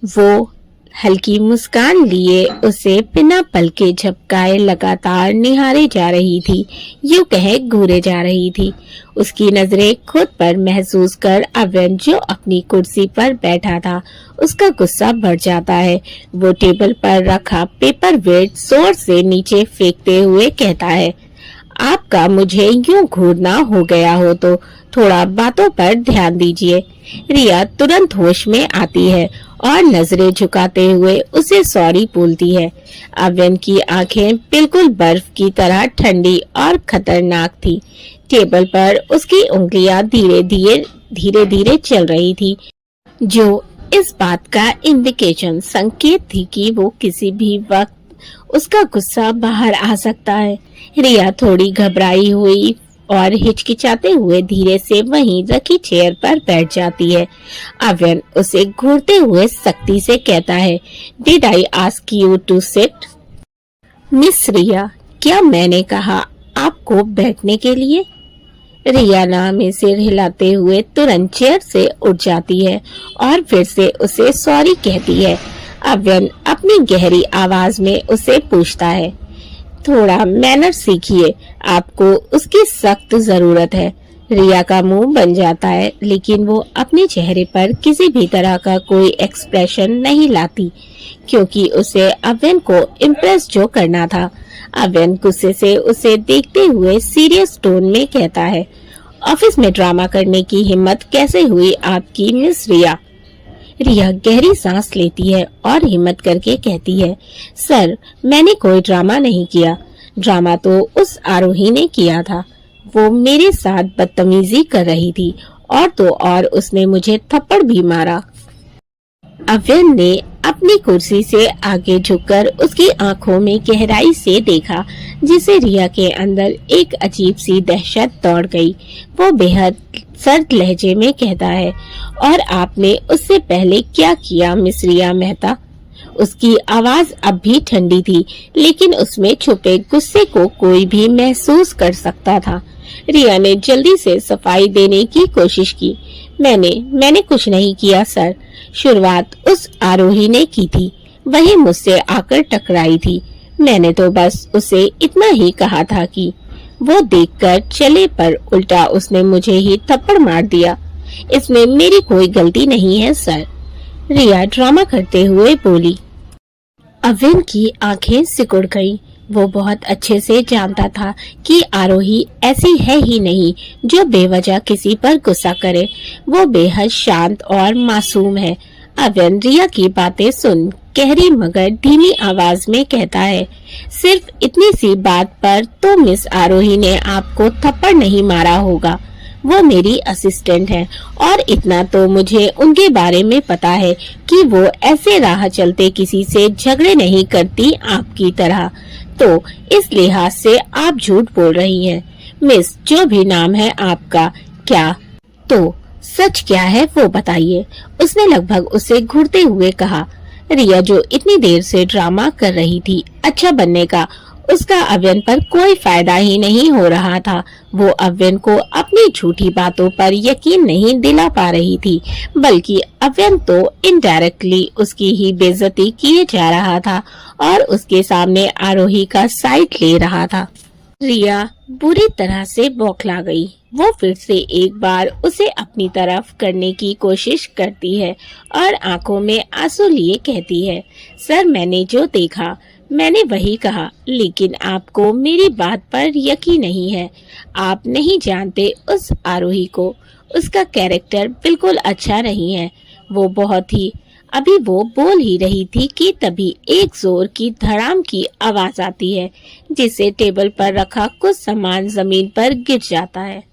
वो हल्की मुस्कान लिए उसे बिना पलके झपकाए लगातार निहारे जा रही थी, यूं कहे घूरे जा रही थी। उसकी नजरें खुद पर महसूस कर अव्यन जो अपनी कुर्सी पर बैठा था, उसका गुस्सा बढ़ जाता है। वो टेबल पर रखा पेपर वेट जोर से नीचे फेंकते हुए कहता है, आपका मुझे यूं घूरना हो गया हो तो थोड़ा बातों पर ध्यान दीजिए। रिया तुरंत होश में आती है और नजरें झुकाते हुए उसे सॉरी बोलती है। अव्यन की आंखें बिल्कुल बर्फ की तरह ठंडी और खतरनाक थी। टेबल पर उसकी उंगलियां धीरे धीरे चल रही थी, जो इस बात का इंडिकेशन संकेत थी कि वो किसी भी वक्त उसका गुस्सा बाहर आ सकता है। रिया थोड़ी घबराई हुई और हिचकिचाते हुए धीरे से वहीं रखी चेयर पर बैठ जाती है। अव्यन उसे घूरते हुए सख्ती से कहता है, did I ask you to sit? Miss Riya, क्या मैंने कहा आपको बैठने के लिए? रिया ना में सिर हिलाते हुए तुरंत चेयर से उठ जाती है और फिर से उसे सॉरी कहती है। अव्यन अपनी गहरी आवाज में उसे पूछता है, थोड़ा मैनर सीखिए, आपको उसकी सख्त जरूरत है। रिया का मुंह बन जाता है, लेकिन वो अपने चेहरे पर किसी भी तरह का कोई एक्सप्रेशन नहीं लाती, क्योंकि उसे अव्यन को इम्प्रेस जो करना था। अव्यन गुस्से से उसे देखते हुए सीरियस टोन में कहता है, ऑफिस में ड्रामा करने की हिम्मत कैसे हुई आपकी मिस रिया? रिया गहरी सांस लेती है और हिम्मत करके कहती है, सर मैंने कोई ड्रामा नहीं किया। ड्रामा तो उस आरोही ने किया था। वो मेरे साथ बदतमीजी कर रही थी और तो और उसने मुझे थप्पड़ भी मारा। अव्यन ने अपनी कुर्सी से आगे झुककर उसकी आंखों में गहराई से देखा, जिसे रिया के अंदर एक अजीब सी दहशत दौड़ गई। वो बेहद सर्द लहजे में कहता है, और आपने उससे पहले क्या किया मिस रिया मेहता? उसकी आवाज अब भी ठंडी थी, लेकिन उसमें छुपे गुस्से को कोई भी महसूस कर सकता था। रिया ने जल्दी से सफाई देने की कोशिश की। मैंने कुछ नहीं किया सर। शुरुआत उस आरोही ने की थी, वही मुझसे आकर टकराई थी। मैंने तो बस उसे इतना ही कहा था कि वो देखकर चले, पर उल्टा उसने मुझे ही थप्पड़ मार दिया। इसमें मेरी कोई गलती नहीं है सर। रिया ड्रामा करते हुए बोली। अव्यन की आंखें सिकुड़ गईं। वो बहुत अच्छे से जानता था कि आरोही ऐसी है ही नहीं जो बेवजह किसी पर गुस्सा करे। वो बेहद शांत और मासूम है। अव्यन रिया की बातें सुन गहरी मगर धीमी आवाज में कहता है, सिर्फ इतनी सी बात पर तो मिस आरोही ने आपको थप्पड़ नहीं मारा होगा। वो मेरी असिस्टेंट है और इतना तो मुझे उनके बारे में पता है कि वो ऐसे राह चलते किसी से झगड़े नहीं करती आपकी तरह। तो इस लिहाज से आप झूठ बोल रही हैं। मिस, जो भी नाम है आपका, क्या तो सच क्या है वो बताइए। उसने लगभग उसे घूरते हुए कहा। रिया जो इतनी देर से ड्रामा कर रही थी अच्छा बनने का, उसका अव्यन पर कोई फायदा ही नहीं हो रहा था। वो अव्यन को अपनी झूठी बातों पर यकीन नहीं दिला पा रही थी, बल्कि अव्यन तो इनडायरेक्टली उसकी ही बेइज्जती किए जा रहा था और उसके सामने आरोही का साइड ले रहा था। रिया बुरी तरह से बौखला गई। वो फिर से एक बार उसे अपनी तरफ करने की कोशिश करती है और आंखों में आंसू लिए कहती है, सर मैंने जो देखा मैंने वही कहा, लेकिन आपको मेरी बात पर यकीन नहीं है। आप नहीं जानते उस आरोही को। उसका कैरेक्टर बिल्कुल अच्छा नहीं है। वो बहुत ही अभी वो बोल ही रही थी कि तभी एक जोर की धड़ाम की आवाज आती है, जिससे टेबल पर रखा कुछ सामान जमीन पर गिर जाता है।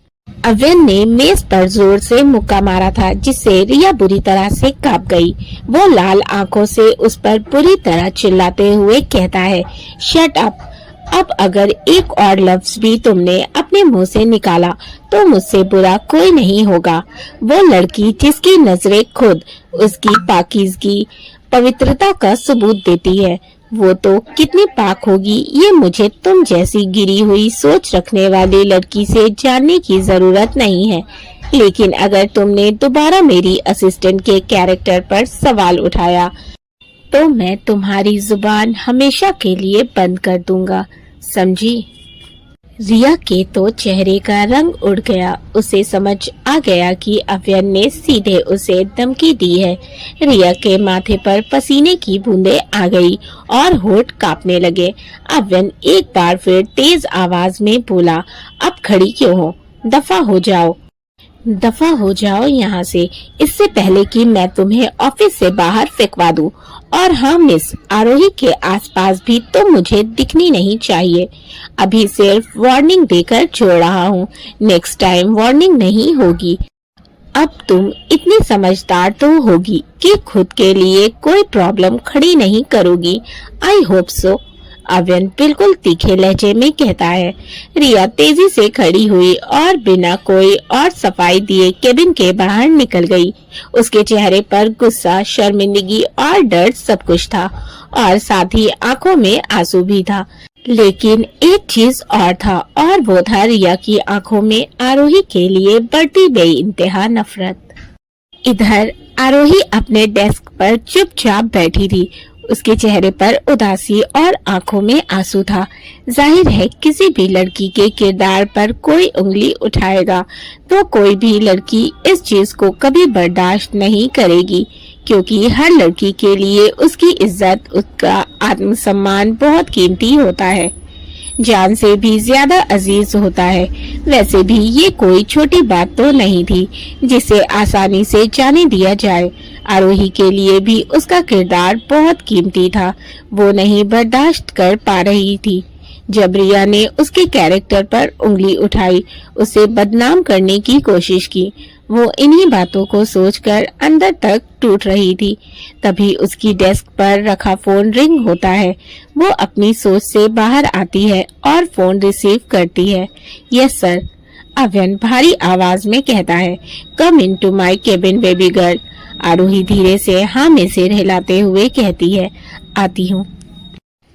अव्यन ने मेज पर जोर से मुक्का मारा था, जिससे रिया बुरी तरह से कांप गई। वो लाल आंखों से उस पर बुरी तरह चिल्लाते हुए कहता है, शट अप। अब अगर एक और लफ्ज भी तुमने अपने मुंह से निकाला तो मुझसे बुरा कोई नहीं होगा। वो लड़की जिसकी नजरें खुद उसकी पाकीज़गी पवित्रता का सबूत देती है, वो तो कितनी पाक होगी ये मुझे तुम जैसी गिरी हुई सोच रखने वाली लड़की से जानने की जरूरत नहीं है। लेकिन अगर तुमने दोबारा मेरी असिस्टेंट के कैरेक्टर पर सवाल उठाया तो मैं तुम्हारी जुबान हमेशा के लिए बंद कर दूंगा, समझी? रिया के तो चेहरे का रंग उड़ गया। उसे समझ आ गया कि अव्यन ने सीधे उसे धमकी दी है। रिया के माथे पर पसीने की बूंदें आ गई और होठ कांपने लगे। अव्यन एक बार फिर तेज आवाज में बोला, अब खड़ी क्यों हो? दफा हो जाओ, दफा हो जाओ यहाँ से, इससे पहले कि मैं तुम्हें ऑफिस से बाहर फेंकवा दूं। और हाँ मिस, आरोही के आसपास भी तो मुझे दिखनी नहीं चाहिए। अभी सिर्फ वार्निंग देकर छोड़ रहा हूँ, नेक्स्ट टाइम वार्निंग नहीं होगी। अब तुम इतनी समझदार तो होगी कि खुद के लिए कोई प्रॉब्लम खड़ी नहीं करोगी। आई होप सो, अव्यन बिल्कुल तीखे लहजे में कहता है। रिया तेजी से खड़ी हुई और बिना कोई और सफाई दिए केबिन के बाहर निकल गई। उसके चेहरे पर गुस्सा, शर्मिंदगी और डर सब कुछ था और साथ ही आंखों में आंसू भी था। लेकिन एक चीज और था, और वो था रिया की आंखों में आरोही के लिए बढ़ती बेइंतहा नफरत। इधर आरोही अपने डेस्क पर चुपचाप बैठी थी। उसके चेहरे पर उदासी और आंखों में आंसू था। जाहिर है किसी भी लड़की के किरदार पर कोई उंगली उठाएगा तो कोई भी लड़की इस चीज को कभी बर्दाश्त नहीं करेगी, क्योंकि हर लड़की के लिए उसकी इज्जत, उसका आत्मसम्मान बहुत कीमती होता है, जान से भी ज्यादा अजीज होता है। वैसे भी ये कोई छोटी बात तो नहीं थी जिसे आसानी से जाने दिया जाए। आरोही के लिए भी उसका किरदार बहुत कीमती था। वो नहीं बर्दाश्त कर पा रही थी। जब रिया ने उसके कैरेक्टर पर उंगली उठाई, उसे बदनाम करने की कोशिश की, वो इन्हीं बातों को सोचकर अंदर तक टूट रही थी। तभी उसकी डेस्क पर रखा फोन रिंग होता है। वो अपनी सोच से बाहर आती है और फोन रिसीव करती है। यस सर, अव्यन भारी आवाज में कहता है। Come into my cabin baby girl. Aarohi धीरे से हाँ में सिर हिलाते हुए कहती है, आती हूँ।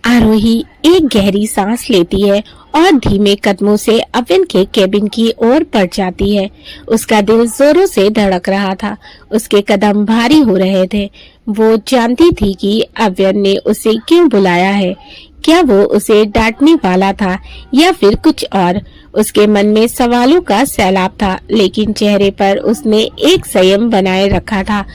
आरोही एक गहरी सांस लेती है और धीमे कदमों से अव्यन के केबिन की ओर बढ़ जाती है। उसका दिल जोरों से धड़क रहा था। उसके कदम भारी हो रहे थे। वो जानती थी कि अव्यन ने उसे क्यों बुलाया है। क्या वो उसे डांटने वाला था या फिर कुछ और? उसके मन में सवालों का सैलाब था, लेकिन चेहरे पर उसने एक संयम बनाए रखा था।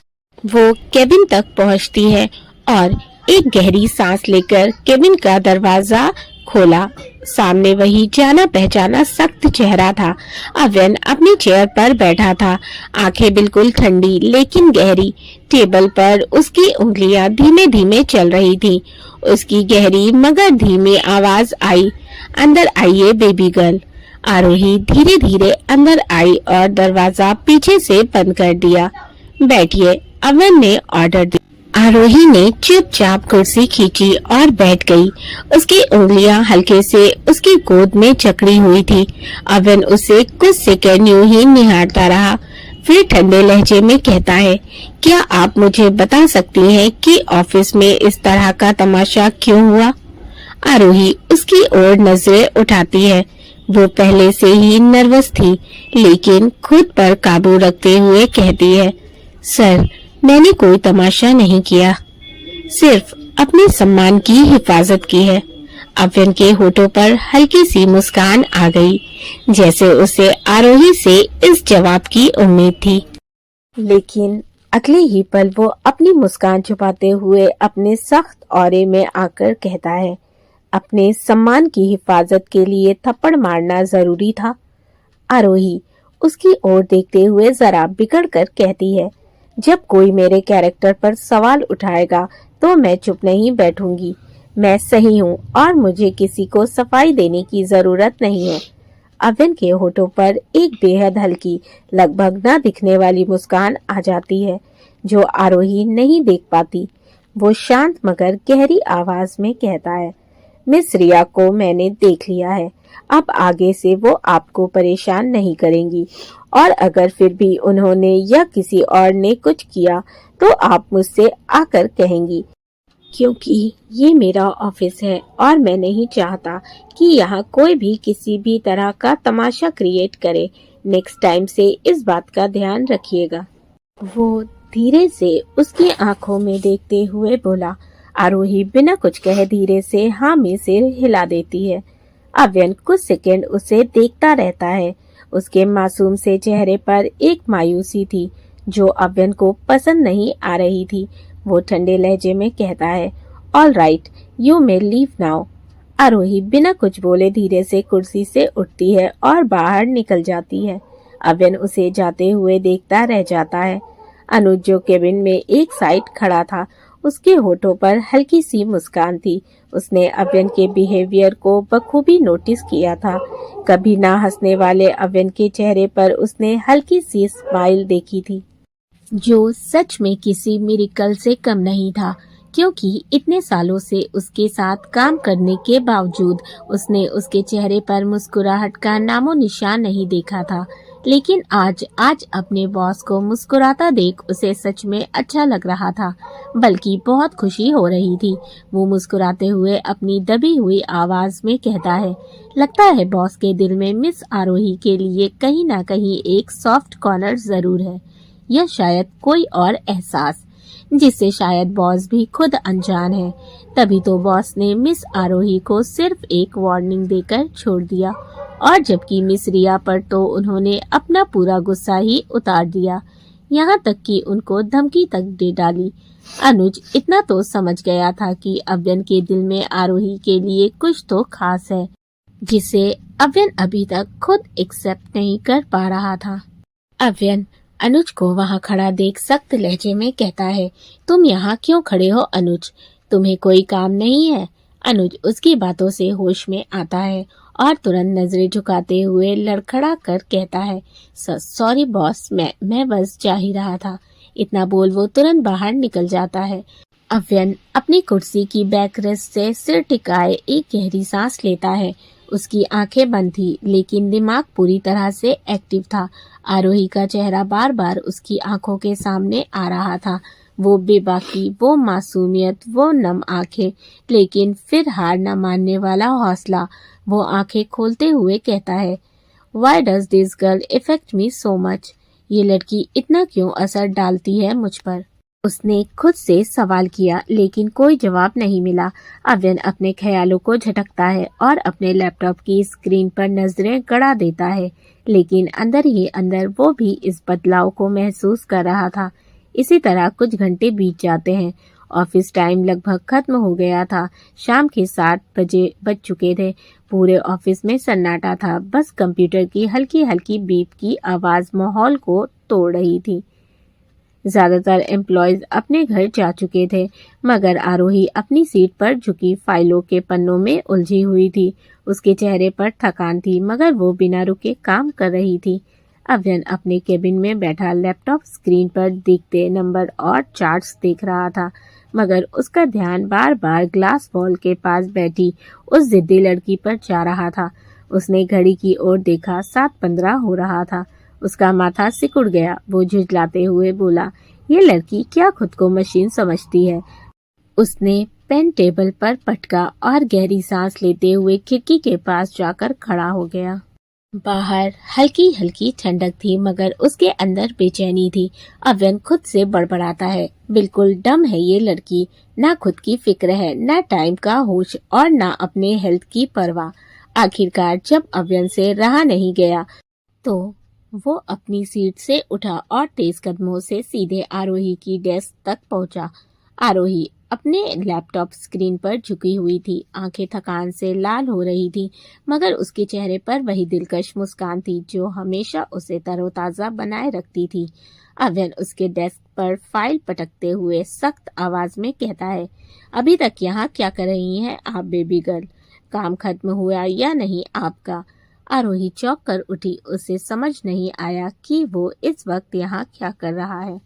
वो केबिन तक पहुंचती है और एक गहरी सांस लेकर केबिन का दरवाजा खोला। सामने वही जाना पहचाना सख्त चेहरा था। अव्यन अपनी चेयर पर बैठा था, आंखें बिल्कुल ठंडी लेकिन गहरी। टेबल पर उसकी उंगलियां धीमे धीमे चल रही थी। उसकी गहरी मगर धीमी आवाज आई, अंदर आइए बेबी गर्ल। आरोही धीरे धीरे अंदर आई और दरवाजा पीछे से बंद कर दिया। बैठिए, अव्यन ने ऑर्डर दिया। आरोही ने चुपचाप कुर्सी खींची और बैठ गई। उसकी उंगलियां हल्के से उसकी गोद में जकड़ी हुई थी। अव्यन उसे कुछ सेकंड यूं ही निहारता रहा, फिर ठंडे लहजे में कहता है, क्या आप मुझे बता सकती हैं कि ऑफिस में इस तरह का तमाशा क्यों हुआ? आरोही उसकी ओर नजरें उठाती है। वो पहले से ही नर्वस थी, लेकिन खुद पर काबू रखते हुए कहती है, सर, मैंने कोई तमाशा नहीं किया, सिर्फ अपने सम्मान की हिफाजत की है। अव्यन के होठों पर हल्की सी मुस्कान आ गई, जैसे उसे आरोही से इस जवाब की उम्मीद थी। लेकिन अगले ही पल वो अपनी मुस्कान छुपाते हुए अपने सख्त औरे में आकर कहता है, अपने सम्मान की हिफाजत के लिए थप्पड़ मारना जरूरी था? आरोही उसकी ओर देखते हुए जरा बिगड़ कर कहती है, जब कोई मेरे कैरेक्टर पर सवाल उठाएगा तो मैं चुप नहीं बैठूंगी। मैं सही हूँ और मुझे किसी को सफाई देने की जरूरत नहीं है। अव्यन के होठों पर एक बेहद हल्की, लगभग न दिखने वाली मुस्कान आ जाती है, जो आरोही नहीं देख पाती। वो शांत मगर गहरी आवाज में कहता है, मिस रिया को मैंने देख लिया है। अब आगे से वो आपको परेशान नहीं करेंगी, और अगर फिर भी उन्होंने या किसी और ने कुछ किया तो आप मुझसे आकर कहेंगी, क्योंकि ये मेरा ऑफिस है और मैं नहीं चाहता कि यहाँ कोई भी किसी भी तरह का तमाशा क्रिएट करे। नेक्स्ट टाइम से इस बात का ध्यान रखिएगा। वो धीरे से उसकी आंखों में देखते हुए बोला। आरोही बिना कुछ कहे धीरे से हाँ में सिर हिला देती है। अव्यन कुछ सेकंड उसे देखता रहता है। उसके मासूम से चेहरे पर एक मायूसी थी जो अव्यन को पसंद नहीं आ रही थी। वो ठंडे लहजे में कहता है, all right, you may leave now. Aarohi बिना कुछ बोले धीरे से कुर्सी से उठती है और बाहर निकल जाती है। अव्यन उसे जाते हुए देखता रह जाता है। अनुज जो केबिन में एक साइड खड़ा था, उसके होठों पर हल्की सी मुस्कान थी। उसने अव्यन के बिहेवियर को बखूबी नोटिस किया था। कभी ना हंसने वाले अव्यन के चेहरे पर उसने हल्की सी स्माइल देखी थी, जो सच में किसी मिरेकल से कम नहीं था, क्योंकि इतने सालों से उसके साथ काम करने के बावजूद उसने उसके चेहरे पर मुस्कुराहट का नामो निशान नहीं देखा था। लेकिन आज अपने बॉस को मुस्कुराता देख उसे सच में अच्छा लग रहा था, बल्कि बहुत खुशी हो रही थी। वो मुस्कुराते हुए अपनी दबी हुई आवाज में कहता है, लगता है बॉस के दिल में मिस आरोही के लिए कहीं ना कहीं एक सॉफ्ट कॉर्नर जरूर है, या शायद कोई और एहसास जिससे शायद बॉस भी खुद अनजान है। तभी तो बॉस ने मिस आरोही को सिर्फ एक वार्निंग देकर छोड़ दिया, और जबकि मिस रिया पर तो उन्होंने अपना पूरा गुस्सा ही उतार दिया, यहाँ तक कि उनको धमकी तक दे डाली। अनुज इतना तो समझ गया था कि अव्यन के दिल में आरोही के लिए कुछ तो खास है, जिसे अव्यन अभी तक खुद एक्सेप्ट नहीं कर पा रहा था। अव्यन अनुज को वहाँ खड़ा देख सख्त लहजे में कहता है, तुम यहाँ क्यों खड़े हो अनुज, तुम्हें कोई काम नहीं है? अनुज उसकी बातों से होश में आता है और तुरंत नजरें झुकाते हुए लड़खड़ा कर कहता है, सॉरी बॉस, मैं बस जा ही रहा था। इतना बोल वो तुरंत बाहर निकल जाता है। अव्यन अपनी कुर्सी की बैक रेस्ट से सिर टिकाए एक गहरी सांस लेता है। उसकी आंखें बंद थी, लेकिन दिमाग पूरी तरह से एक्टिव था। आरोही का चेहरा बार बार उसकी आंखों के सामने आ रहा था। वो बेबाकी, वो मासूमियत, वो नम आंखें, लेकिन फिर हार न मानने वाला हौसला। वो आंखें खोलते हुए कहता है, Why does this girl affect me so much? ये लड़की इतना क्यों असर डालती है मुझ पर? उसने खुद से सवाल किया, लेकिन कोई जवाब नहीं मिला। अव्यन अपने ख्यालों को झटकता है और अपने लैपटॉप की स्क्रीन पर नजरें गड़ा देता है, लेकिन अंदर ही अंदर वो भी इस बदलाव को महसूस कर रहा था। इसी तरह कुछ घंटे बीत जाते हैं। ऑफिस टाइम लगभग खत्म हो गया था। शाम के 7 बजे बज चुके थे। पूरे ऑफिस में सन्नाटा था। बस कंप्यूटर की हल्की हल्की बीप की आवाज माहौल को तोड़ रही थी। ज्यादातर एम्प्लॉयज अपने घर जा चुके थे, मगर आरोही अपनी सीट पर झुकी फाइलों के पन्नों में उलझी हुई थी। उसके चेहरे पर थकान थी, मगर वो बिना रुके काम कर रही थी। अव्यन अपने केबिन में बैठा लैपटॉप स्क्रीन पर दिखते नंबर और चार्ट्स देख रहा था, मगर उसका ध्यान बार बार ग्लास वॉल के पास बैठी उस जिद्दी लड़की पर जा रहा था। उसने घड़ी की ओर देखा, 7:15 हो रहा था। उसका माथा सिकुड़ गया। वो झुंझलाते हुए बोला, ये लड़की क्या खुद को मशीन समझती है? उसने पेन टेबल पर पटका और गहरी सांस लेते हुए खिड़की के पास जाकर खड़ा हो गया। बाहर हल्की हल्की ठंडक थी, मगर उसके अंदर बेचैनी थी। अव्यन खुद से बड़बड़ाता है, बिल्कुल डम है ये लड़की, ना खुद की फिक्र है, ना टाइम का होश और ना अपने हेल्थ की परवाह। आखिरकार जब अव्यन से रहा नहीं गया तो वो अपनी सीट से उठा और तेज कदमों से सीधे आरोही की डेस्क तक पहुंचा। आरोही अपने लैपटॉप स्क्रीन पर झुकी हुई थी। आंखें थकान से लाल हो रही थी, मगर उसके चेहरे पर वही दिलकश मुस्कान थी जो हमेशा उसे तरोताजा बनाए रखती थी। अव्यन उसके डेस्क पर फाइल पटकते हुए सख्त आवाज में कहता है, अभी तक यहाँ क्या कर रही हैं आप बेबी गर्ल? काम खत्म हुआ या नहीं आपका? आरोही चौंक कर उठी। उसे समझ नहीं आया कि वो इस वक्त यहाँ क्या कर रहा है।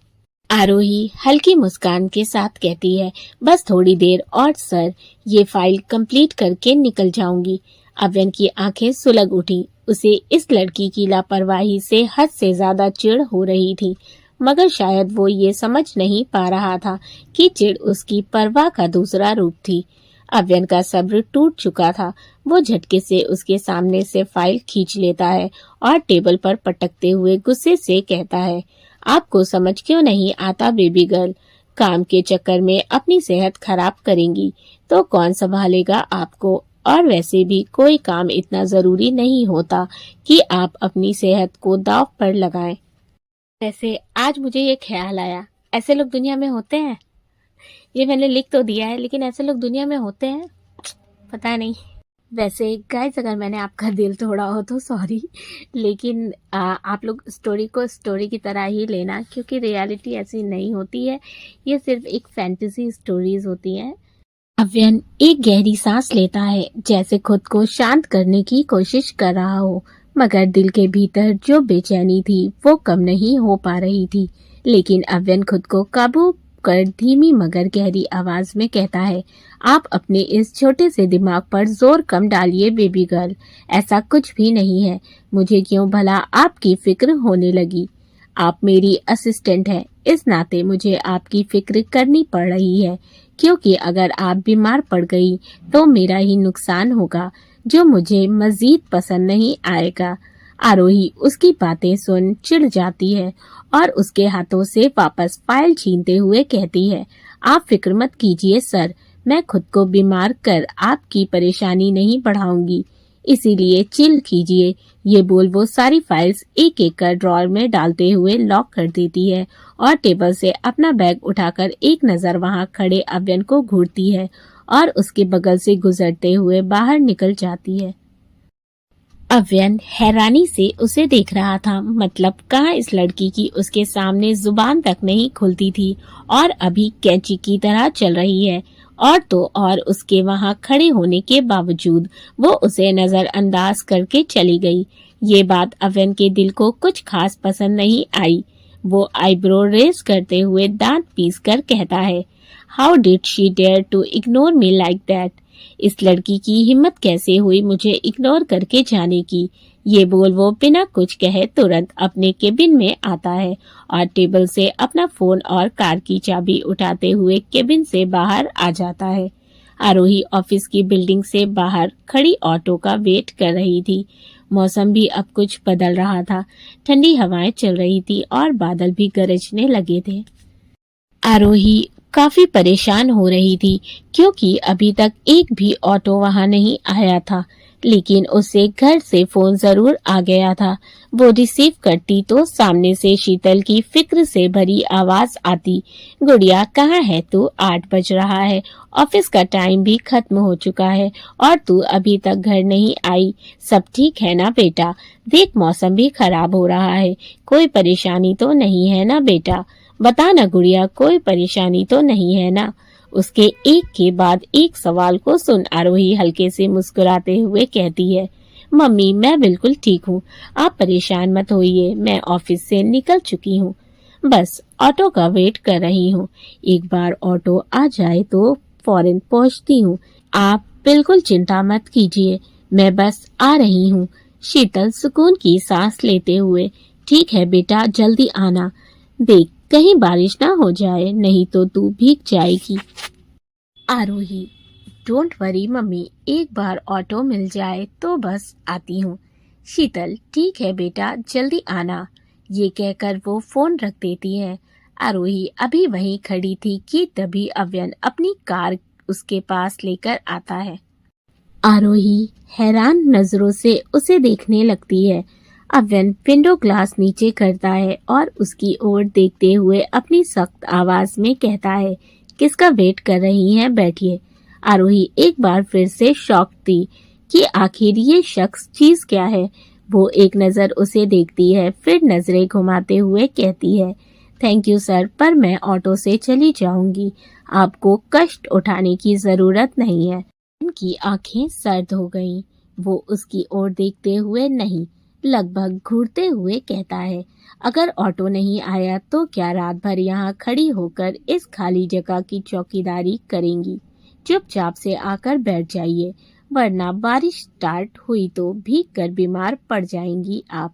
आरोही हल्की मुस्कान के साथ कहती है, बस थोड़ी देर और सर, ये फाइल कंप्लीट करके निकल जाऊंगी। अव्यन की आंखें सुलग उठी। उसे इस लड़की की लापरवाही से हद से ज्यादा चिढ़ हो रही थी, मगर शायद वो ये समझ नहीं पा रहा था कि चिढ़ उसकी परवाह का दूसरा रूप थी। अव्यन का सब्र टूट चुका था। वो झटके से उसके सामने से फाइल खींच लेता है और टेबल पर पटकते हुए गुस्से से कहता है, आपको समझ क्यों नहीं आता बेबी गर्ल? काम के चक्कर में अपनी सेहत खराब करेंगी तो कौन संभालेगा आपको? और वैसे भी कोई काम इतना जरूरी नहीं होता कि आप अपनी सेहत को दांव पर लगाएं। वैसे आज मुझे ये ख्याल आया, ऐसे लोग दुनिया में होते हैं। ये मैंने लिख तो दिया है, लेकिन ऐसे लोग दुनिया में होते हैं, पता नहीं। वैसे गाइस, अगर मैंने आपका दिल तोड़ा हो तो सॉरी, लेकिन आप लोग स्टोरी को स्टोरी की तरह ही लेना, क्योंकि रियलिटी ऐसी नहीं होती है। ये सिर्फ एक फैंटेसी स्टोरीज होती हैं। अव्यन एक गहरी सांस लेता है, जैसे खुद को शांत करने की कोशिश कर रहा हो, मगर दिल के भीतर जो बेचैनी थी वो कम नहीं हो पा रही थी। लेकिन अव्यन खुद को काबू कर धीमी मगर गहरी आवाज में कहता है, आप अपने इस छोटे से दिमाग पर जोर कम डालिए बेबी गर्ल, ऐसा कुछ भी नहीं है। मुझे क्यों भला आपकी फिक्र होने लगी? आप मेरी असिस्टेंट हैं, इस नाते मुझे आपकी फिक्र करनी पड़ रही है, क्योंकि अगर आप बीमार पड़ गई तो मेरा ही नुकसान होगा, जो मुझे मजीद पसंद नहीं आएगा। आरोही उसकी बातें सुन चिढ़ जाती है और उसके हाथों से वापस फाइल छीनते हुए कहती है, आप फिक्र मत कीजिए सर, मैं खुद को बीमार कर आपकी परेशानी नहीं बढ़ाऊंगी, इसीलिए चिल कीजिए। ये बोल वो सारी फाइल्स एक एक कर ड्रॉअर में डालते हुए लॉक कर देती है और टेबल से अपना बैग उठाकर एक नजर वहां खड़े अव्यन को घूरती है और उसके बगल से गुजरते हुए बाहर निकल जाती है। अव्यन हैरानी से उसे देख रहा था। मतलब कहाँ इस लड़की की उसके सामने जुबान तक नहीं खुलती थी और अभी कैंची की तरह चल रही है, और तो और उसके वहां खड़े होने के बावजूद वो उसे नजरअंदाज करके चली गई। ये बात अव्यन के दिल को कुछ खास पसंद नहीं आई। वो आईब्रो रेज करते हुए दांत पीस कर कहता है, how did she dare to ignore me like that? इस लड़की की हिम्मत कैसे हुई मुझे इग्नोर करके जाने की? ये बोल वो बिना कुछ कहे तुरंत अपने केबिन में आता है और टेबल से अपना फोन और कार की चाबी उठाते हुए केबिन से बाहर आ जाता है। आरोही ऑफिस की बिल्डिंग से बाहर खड़ी ऑटो का वेट कर रही थी। मौसम भी अब कुछ बदल रहा था, ठंडी हवाएं चल रही थी और बादल भी गरजने लगे थे। आरोही काफी परेशान हो रही थी, क्योंकि अभी तक एक भी ऑटो वहां नहीं आया था, लेकिन उसे घर से फोन जरूर आ गया था। वो रिसीव करती तो सामने से शीतल की फिक्र से भरी आवाज आती, गुड़िया कहाँ है तू? 8 बज रहा है, ऑफिस का टाइम भी खत्म हो चुका है और तू अभी तक घर नहीं आई। सब ठीक है ना बेटा? देख मौसम भी खराब हो रहा है, कोई परेशानी तो नहीं है ना बेटा? बता ना गुड़िया, कोई परेशानी तो नहीं है ना? उसके एक के बाद एक सवाल को सुन आरोही हल्के से मुस्कुराते हुए कहती है, मम्मी मैं बिल्कुल ठीक हूँ, आप परेशान मत होइए, मैं ऑफिस से निकल चुकी हूँ, बस ऑटो का वेट कर रही हूँ। एक बार ऑटो आ जाए तो फौरन पहुँचती हूँ, आप बिल्कुल चिंता मत कीजिए, मैं बस आ रही हूँ। शीतल सुकून की सांस लेते हुए, ठीक है बेटा, जल्दी आना, देख कहीं बारिश ना हो जाए, नहीं तो तू भीग जाएगी। आरोही, डोंट वरी मम्मी, एक बार ऑटो मिल जाए तो बस आती हूँ। शीतल, ठीक है बेटा, जल्दी आना। ये कहकर वो फोन रख देती है। आरोही अभी वहीं खड़ी थी कि तभी अव्यन अपनी कार उसके पास लेकर आता है। आरोही हैरान नजरों से उसे देखने लगती है। अव्यन विंडो ग्लास नीचे करता है और उसकी ओर देखते हुए अपनी सख्त आवाज में कहता है, किसका वेट कर रही हैं? बैठिए। आरोही एक बार फिर से शॉक थी कि आखिर ये शख्स चीज क्या है। वो एक नजर उसे देखती है, फिर नजरें घुमाते हुए कहती है, थैंक यू सर, पर मैं ऑटो से चली जाऊंगी, आपको कष्ट उठाने की जरूरत नहीं है। उनकी आंखें सर्द हो गईं। वो उसकी ओर देखते हुए नहीं, लगभग घूरते हुए कहता है, अगर ऑटो नहीं आया तो क्या रात भर यहाँ खड़ी होकर इस खाली जगह की चौकीदारी करेंगी? चुपचाप से आकर बैठ जाइए, वरना बारिश स्टार्ट हुई तो भीग कर बीमार पड़ जाएंगी आप।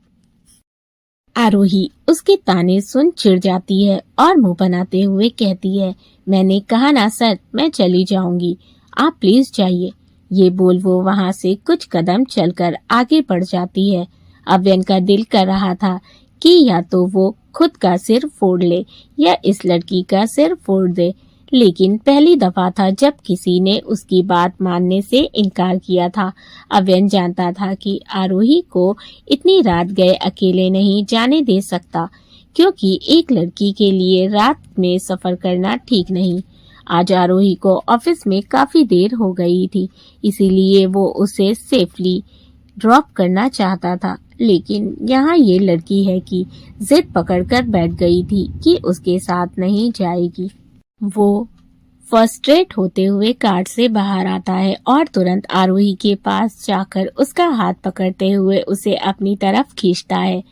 आरोही उसके ताने सुन चिढ़ जाती है और मुंह बनाते हुए कहती है, मैंने कहा ना सर, मैं चली जाऊंगी, आप प्लीज जाइए। ये बोल वो वहां से कुछ कदम चलकर आगे बढ़ जाती है। अव्यन का दिल कर रहा था कि या तो वो खुद का सिर फोड़ ले या इस लड़की का सिर फोड़ दे, लेकिन पहली दफा था जब किसी ने उसकी बात मानने से इनकार किया था। अव्यन जानता था कि आरोही को इतनी रात गए अकेले नहीं जाने दे सकता, क्योंकि एक लड़की के लिए रात में सफर करना ठीक नहीं। आज आरोही को ऑफिस में काफी देर हो गई थी, इसीलिए वो उसे सेफली ड्रॉप करना चाहता था, लेकिन यहाँ ये लड़की है कि जिद पकड़कर बैठ गई थी कि उसके साथ नहीं जाएगी। वो फ्रस्ट्रेट होते हुए कार से बाहर आता है और तुरंत आरोही के पास जाकर उसका हाथ पकड़ते हुए उसे अपनी तरफ खींचता है,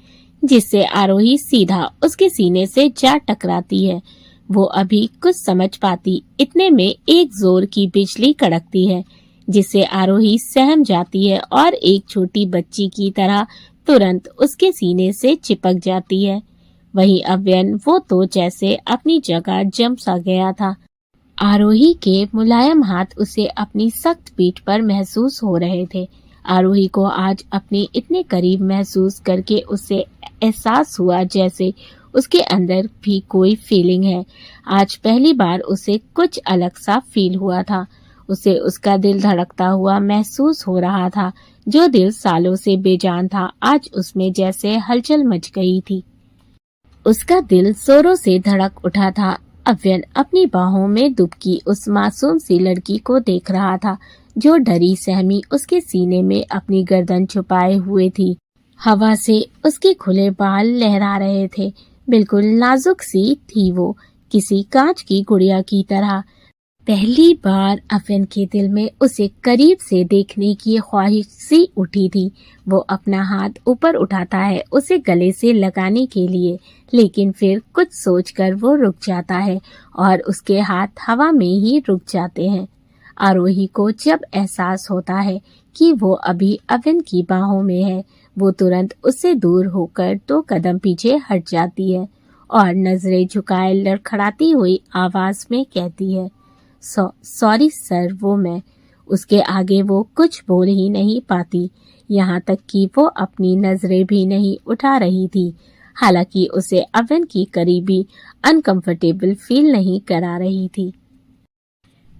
जिससे आरोही सीधा उसके सीने से जा टकराती है। वो अभी कुछ समझ पाती इतने में एक जोर की बिजली कड़कती है, जिससे आरोही सहम जाती है और एक छोटी बच्ची की तरह तुरंत उसके सीने से चिपक जाती है। वहीं अव्यन वो तो जैसे अपनी जगह जम सा गया था। आरोही के मुलायम हाथ उसे अपनी सख्त पीठ पर महसूस हो रहे थे। आरोही को आज अपने इतने करीब महसूस करके उसे एहसास हुआ जैसे उसके अंदर भी कोई फीलिंग है। आज पहली बार उसे कुछ अलग सा फील हुआ था। उसे उसका दिल धड़कता हुआ महसूस हो रहा था। जो दिल सालों से बेजान था, आज उसमें जैसे हलचल मच गई थी। उसका दिल जोरों से धड़क उठा था। अव्यन अपनी बाहों में दुबकी उस मासूम सी लड़की को देख रहा था, जो डरी सहमी उसके सीने में अपनी गर्दन छुपाए हुए थी। हवा से उसके खुले बाल लहरा रहे थे। बिल्कुल नाजुक सी थी वो, किसी कांच की गुड़िया की तरह। पहली बार अव्यन के दिल में उसे करीब से देखने की ख्वाहिश सी उठी थी। वो अपना हाथ ऊपर उठाता है उसे गले से लगाने के लिए, लेकिन फिर कुछ सोचकर वो रुक जाता है और उसके हाथ हवा में ही रुक जाते हैं। आरोही को जब एहसास होता है कि वो अभी अव्यन की बाहों में है, वो तुरंत उससे दूर होकर 2 कदम पीछे हट जाती है और नजरें झुकाए लड़खड़ाती हुई आवाज में कहती है, सॉरी सर, वो मैं। उसके आगे वो कुछ बोल ही नहीं पाती, यहाँ तक कि वो अपनी नजरें भी नहीं उठा रही थी। हालांकि उसे अव्यन की करीबी अनकंफर्टेबल फील नहीं करा रही थी,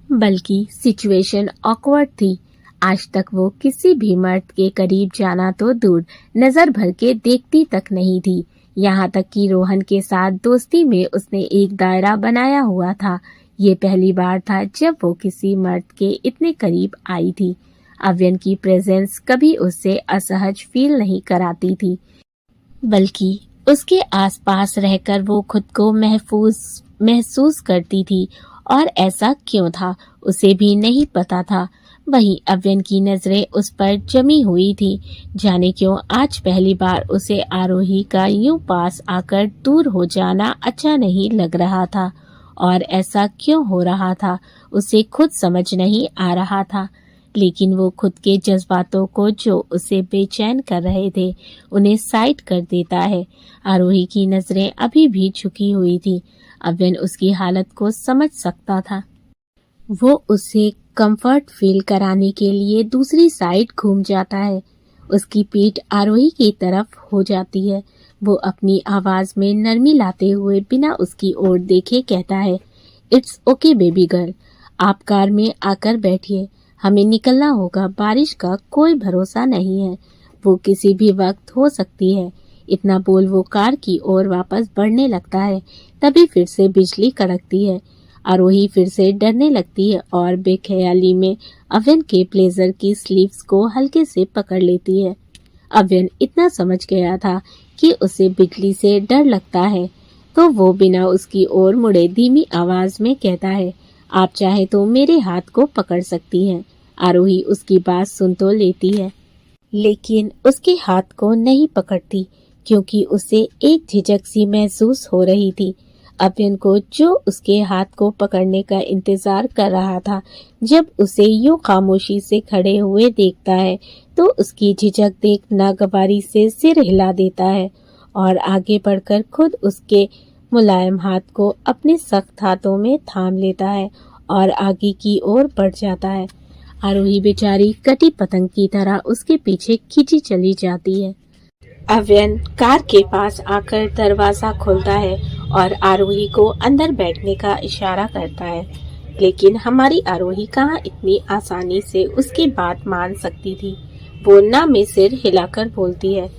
बल्कि सिचुएशन ऑकवर्ड थी। आज तक वो किसी भी मर्द के करीब जाना तो दूर, नजर भर के देखती तक नहीं थी। यहाँ तक कि रोहन के साथ दोस्ती में उसने एक दायरा बनाया हुआ था। ये पहली बार था जब वो किसी मर्द के इतने करीब आई थी। अव्यन की प्रेजेंस कभी उससे असहज फील नहीं कराती थी, बल्कि उसके आसपास रहकर वो खुद को महसूस करती थी। और ऐसा क्यों था उसे भी नहीं पता था। वहीं अव्यन की नजरें उस पर जमी हुई थी। जाने क्यों आज पहली बार उसे आरोही का यूं पास आकर दूर हो जाना अच्छा नहीं लग रहा था। और ऐसा क्यों हो रहा था उसे खुद समझ नहीं आ रहा था, लेकिन वो खुद के जज्बातों को जो उसे बेचैन कर रहे थे उन्हें साइड कर देता है। आरोही की नजरें अभी भी झुकी हुई थी। अव्यन उसकी हालत को समझ सकता था। वो उसे कंफर्ट फील कराने के लिए दूसरी साइड घूम जाता है। उसकी पीठ आरोही की तरफ हो जाती है। वो अपनी आवाज में नरमी लाते हुए बिना उसकी ओर देखे कहता है, इट्स ओके बेबी गर्ल, आप कार में आकर बैठिए, हमें निकलना होगा, बारिश का कोई भरोसा नहीं है, वो किसी भी वक्त हो सकती है। इतना बोल वो कार की ओर वापस बढ़ने लगता है। तभी फिर से बिजली कड़कती है। आरोही फिर से डरने लगती है और बेख्याली में अव्यन के ब्लेजर की स्लीव्स को हल्के से पकड़ लेती है। अव्यन इतना समझ गया था कि उसे बिजली से डर लगता है, तो वो बिना उसकी ओर मुड़े धीमी आवाज में कहता है, आप चाहे तो मेरे हाथ को पकड़ सकती हैं। आरोही उसकी बात सुन तो लेती है, लेकिन उसके हाथ को नहीं पकड़ती, क्योंकि उसे एक झिझक सी महसूस हो रही थी। अव्यन को जो उसके हाथ को पकड़ने का इंतजार कर रहा था, जब उसे यूं खामोशी से खड़े हुए देखता है तो उसकी झिझक देख नागवारी से सिर हिला देता है और आगे बढ़कर खुद उसके मुलायम हाथ को अपने सख्त हाथों में थाम लेता है और आगे की ओर बढ़ जाता है। आरोही बेचारी कटी पतंग की तरह उसके पीछे खींची चली जाती है। अव्यन कार के पास आकर दरवाजा खोलता है और आरोही को अंदर बैठने का इशारा करता है, लेकिन हमारी आरोही कहाँ इतनी आसानी से उसकी बात मान सकती थी। वो ना में सिर हिलाकर बोलती है,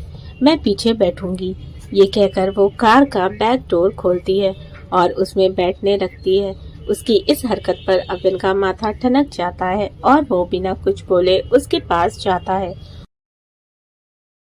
मैं पीछे बैठूंगी। ये कहकर वो कार का बैक डोर खोलती है और उसमें बैठने लगती है। उसकी इस हरकत पर अव्यन का माथा ठनक जाता है और वो बिना कुछ बोले उसके पास जाता है